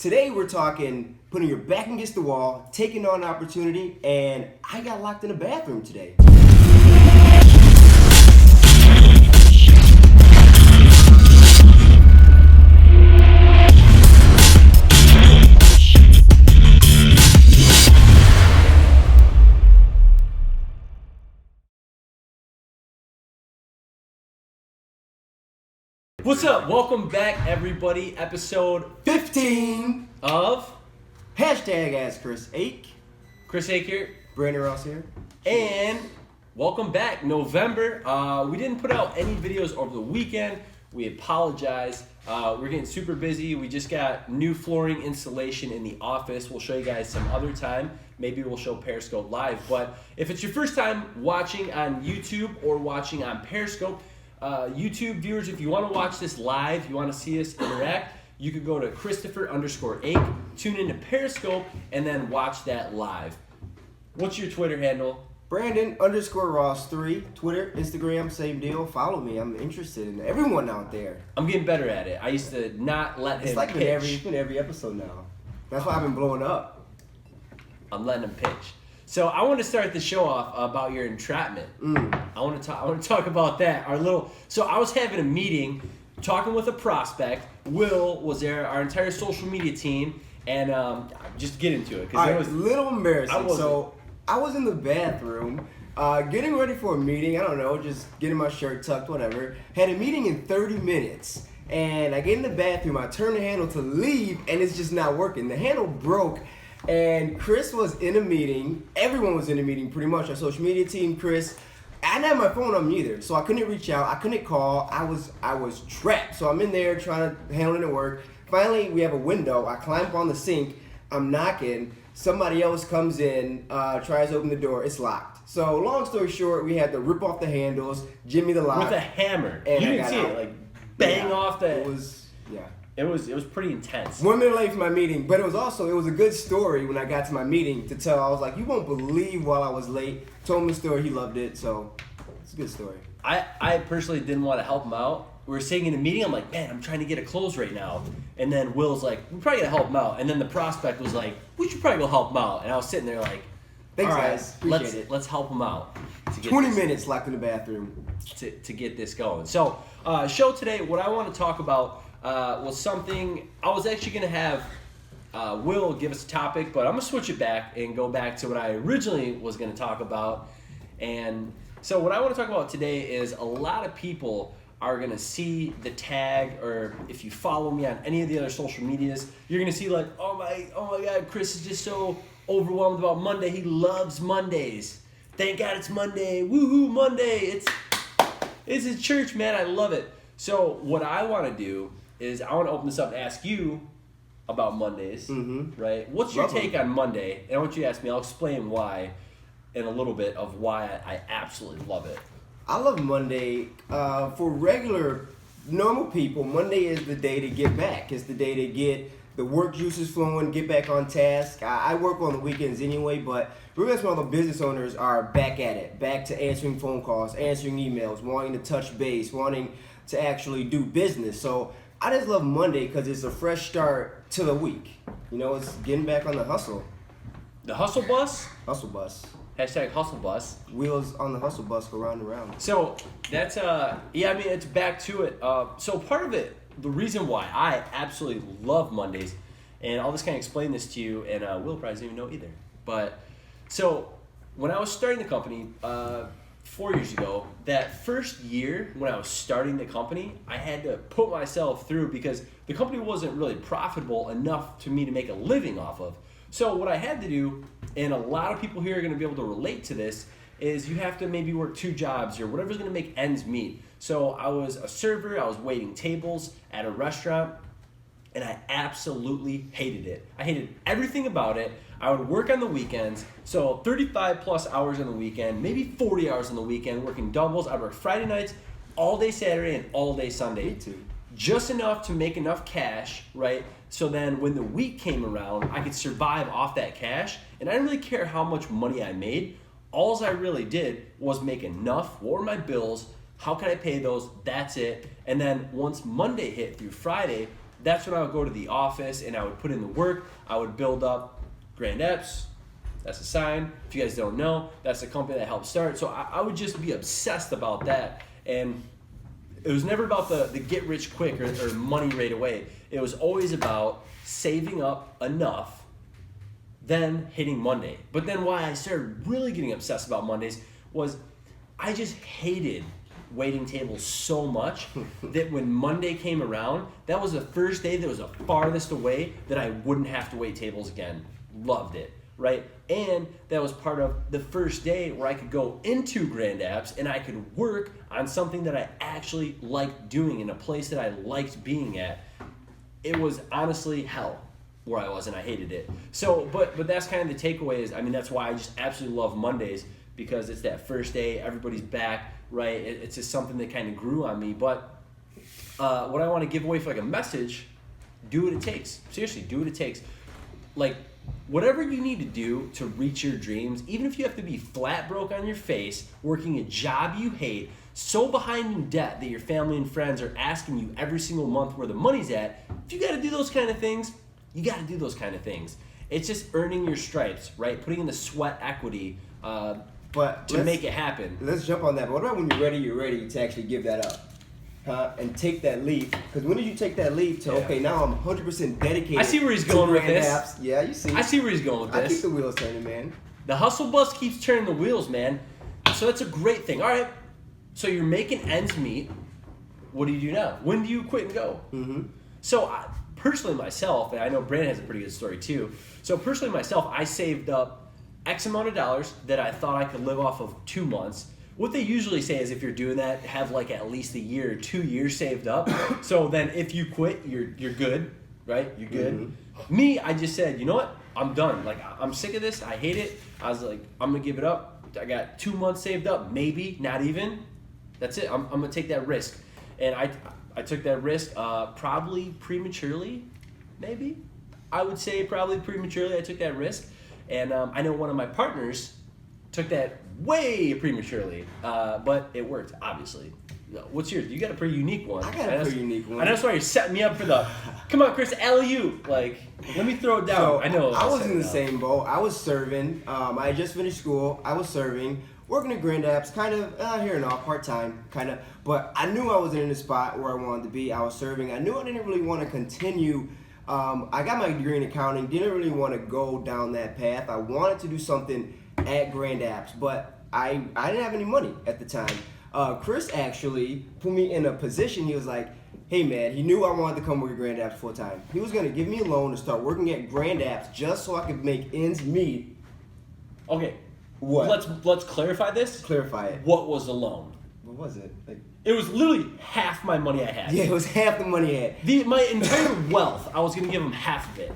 Today we're talking putting your back against the wall, taking on opportunity, and I got locked in a bathroom today. What's up? Welcome back, everybody. Episode 15 of hashtag Ask Chris Ake. Chris Ake here, Brandon Ross here. and welcome back. November. We didn't put out any videos over the weekend. We apologize. We're getting super busy. We just got new flooring installation in the office. We'll show you guys some other time. Maybe we'll show Periscope live. But if it's your first time watching on YouTube or watching on Periscope, YouTube viewers, if you want to watch this live, you want to see us interact, you could go to Christopher_Ake, tune into Periscope, and then watch that live. What's your Twitter handle? Brandon_Ross3, Twitter, Instagram, same deal. Follow me. I'm interested in everyone out there. I'm getting better at it. I used to not let him It's like pitch. it's been every episode now. That's why I've been blowing up. I'm letting him pitch. So I want to start the show off about your entrapment. I want to talk about that. So I was having a meeting, talking with a prospect. Will was there, our entire social media team, and just get into it All right, it was a little embarrassing. wasn't. So I was in the bathroom, getting ready for a meeting. I don't know, just getting my shirt tucked, whatever. Had a meeting in 30 minutes. And I get in the bathroom, I turn the handle to leave, and it's just not working. The handle broke. And Chris was in a meeting. Everyone was in a meeting, pretty much. Our social media team, Chris. I didn't have my phone on me either, so I couldn't reach out. I couldn't call. I was trapped. So I'm in there trying to handle it at work. Finally, we have a window. I climb up on the sink. I'm knocking. Somebody else comes in, tries to open the door. It's locked. So long story short, we had to rip off the handles, jimmy the lock. with a hammer. And You I didn't got see out. it, like bang Yeah, off the. It was It was pretty intense. 1 minute late for my meeting, but it was a good story when I got to my meeting to tell. I was like, you won't believe while I was late. Told him the story, he loved it, so it's a good story. I personally didn't want to help him out. We were sitting in a meeting. I'm like, man, I'm trying to get a close right now. And then Will's like, we're probably gonna help him out. And then the prospect was like, we should probably go help him out. And I was sitting there like, Thanks, all right, guys. Appreciate it. let's help him out. To get 20 this- minutes locked in the bathroom. to get this going. So, show today, what I want to talk about was something I was actually going to have Will give us a topic, but I'm going to switch it back and go back to what I originally was going to talk about. And so what I want to talk about today is a lot of people are going to see the tag, or if you follow me on any of the other social medias, you're going to see like, oh my God, Chris is just so overwhelmed about Monday. He loves Mondays. Thank God it's Monday. Woohoo, Monday. It's a church, man. I love it. So what I want to do is I want to open this up and ask you about Mondays, right? What's your Love 'em. take on Monday? And I want you to ask me. I'll explain why in a little bit of why I absolutely love it. I love Monday. For regular, normal people, Monday is the day to get back. It's the day to get the work juices flowing, get back on task. I work on the weekends anyway, but we're all the business owners are back at it, back to answering phone calls, answering emails, wanting to touch base, wanting to actually do business. So I just love Monday because it's a fresh start to the week. You know, it's getting back on the hustle. The hustle bus, Hustle bus. hashtag hustle bus. Wheels on the hustle bus go round and round. So that's it's back to it. So part of it, the reason why I absolutely love Mondays, and I'll just kind of explain this to you, and Will probably doesn't even know either. But so when I was starting the company 4 years ago, that first year when I was starting the company, I had to put myself through because the company wasn't really profitable enough to me to make a living off of. So what I had to do, and a lot of people here are going to be able to relate to this, is you have to maybe work 2 jobs or whatever's going to make ends meet. So I was a server, I was waiting tables at a restaurant, and I absolutely hated it. I hated everything about it. I would work on the weekends, so 35 plus hours on the weekend, maybe 40 hours on the weekend, working doubles. I'd work Friday nights, all day Saturday, and all day Sunday. Me too. Just enough to make enough cash, right? So then when the week came around, I could survive off that cash, and I didn't really care how much money I made. All I really did was make enough. What were my bills? How can I pay those? That's it. And then once Monday hit through Friday, that's when I would go to the office and I would put in the work. I would build up Grand Epps. That's a sign. If you guys don't know, that's the company that helped start. So I would just be obsessed about that. And it was never about the get rich quick or money right away. It was always about saving up enough, then hitting Monday. But then why I started really getting obsessed about Mondays was I just hated waiting tables so much that when Monday came around, that was the first day that was the farthest away that I wouldn't have to wait tables again. Loved it, right? And that was part of the first day where I could go into Grand Apps and I could work on something that I actually liked doing in a place that I liked being at. It was honestly hell where I was, and I hated it. So, but that's kind of the takeaway is, I mean, that's why I just absolutely love Mondays, because it's that first day, everybody's back, right? It's just something that kind of grew on me. But what I want to give away for like a message, do what it takes. Seriously, do what it takes. Like, whatever you need to do to reach your dreams, even if you have to be flat broke on your face, working a job you hate, so behind in debt that your family and friends are asking you every single month where the money's at, if you got to do those kind of things, you got to do those kind of things. It's just earning your stripes, right? Putting in the sweat equity to make it happen. Let's jump on that. But what about when you're ready to actually give that up? And take that leap, because when did you take that leap to okay, now I'm 100% dedicated? I see where he's going with this. Apps. Yeah, you see. I see where he's going with this. I keep the wheels turning, man. The hustle bus keeps turning the wheels, man. So that's a great thing. All right, so you're making ends meet. What do you do now? When do you quit and go? Mm-hmm. So personally myself, and I know Brandon has a pretty good story too. So personally myself, I saved up X amount of dollars that I thought I could live off of 2 months. What they usually say is if you're doing that, have like at least a year or 2 years saved up. So then if you quit, you're good, right? You're good. Mm-hmm. Me, I just said, you know what? I'm done. Like, I'm sick of this. I hate it. I was like, I'm going to give it up. I got 2 months saved up, maybe, not even. That's it. I'm going to take that risk. And I took that risk probably prematurely, maybe. I would say probably prematurely I took that risk. And I know one of my partners took that way prematurely, but it worked, obviously. What's yours? You got a pretty unique one. I got a pretty unique one. And that's why you're setting me up for the, come on, Chris, alley-oop. Like, let me throw it down. So, I know. I was in the same boat. I was serving. I had just finished school. I was serving, working at Grand Apps, kind of here and off, part-time, kind of. But I knew I wasn't in the spot where I wanted to be. I was serving. I knew I didn't really want to continue. I got my degree in accounting. Didn't really want to go down that path. I wanted to do something at Grand Apps, but I didn't have any money at the time. Chris actually put me in a position. He was like, hey man, he knew I wanted to come work at Grand Apps full time. He was going to give me a loan to start working at Grand Apps just so I could make ends meet. Okay. What? Let's clarify this. Clarify it. What was the loan? What was it? It was literally half my money I had. Yeah, it was half the money I had. My entire wealth, I was going to give him half of it.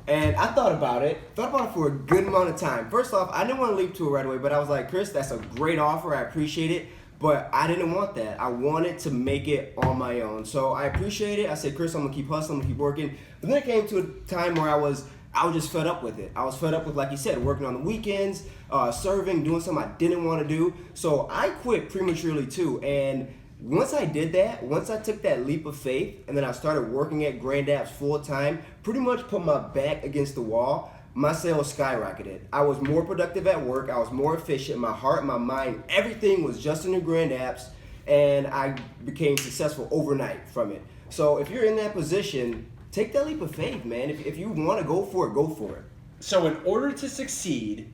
And I thought about it for a good amount of time. First off, I didn't want to leap to it right away, but I was like, Chris, that's a great offer. I appreciate it. But I didn't want that. I wanted to make it on my own. So I appreciate it. I said, Chris, I'm going to keep hustling, I'm going to keep working. But then it came to a time where I was just fed up with it. I was fed up with, like you said, working on the weekends, serving, doing something I didn't want to do. So I quit prematurely too. And once I did that, once I took that leap of faith, and then I started working at Grand Apps full time, pretty much put my back against the wall, my sales skyrocketed. I was more productive at work. I was more efficient. My heart, my mind, everything was just in the Grand Apps, and I became successful overnight from it. So if you're in that position, take that leap of faith, man. If you want to go for it, go for it. So in order to succeed,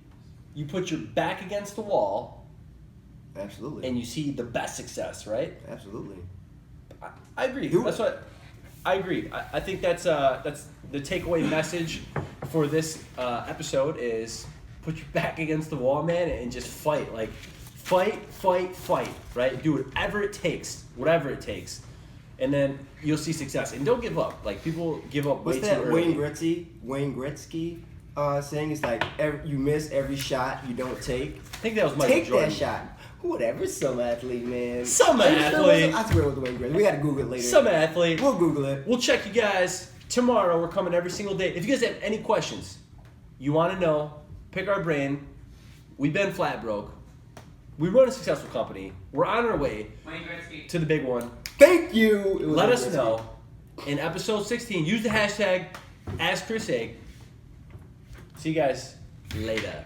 you put your back against the wall. Absolutely. And you see the best success, right? Absolutely. I agree. That's what I agree. I think that's the takeaway message for this episode is put your back against the wall, man, and just fight. Like fight, right? Do whatever it takes, and then you'll see success. And don't give up. Like people give up way too early. Wayne Gretzky saying? It's like you miss every shot you don't take. I think that was Michael Jordan. Take that shot. Whatever, some athlete, man. Some athlete. I swear it was Wayne Gretzky. We got to Google it later. Some athlete. We'll Google it. We'll check you guys tomorrow. We're coming every single day. If you guys have any questions, you want to know, pick our brain. We've been flat broke. We run a successful company. We're on our way to the big one. Thank you. Let us know. in episode 16. Use the hashtag AskChrisEgg. See you guys later.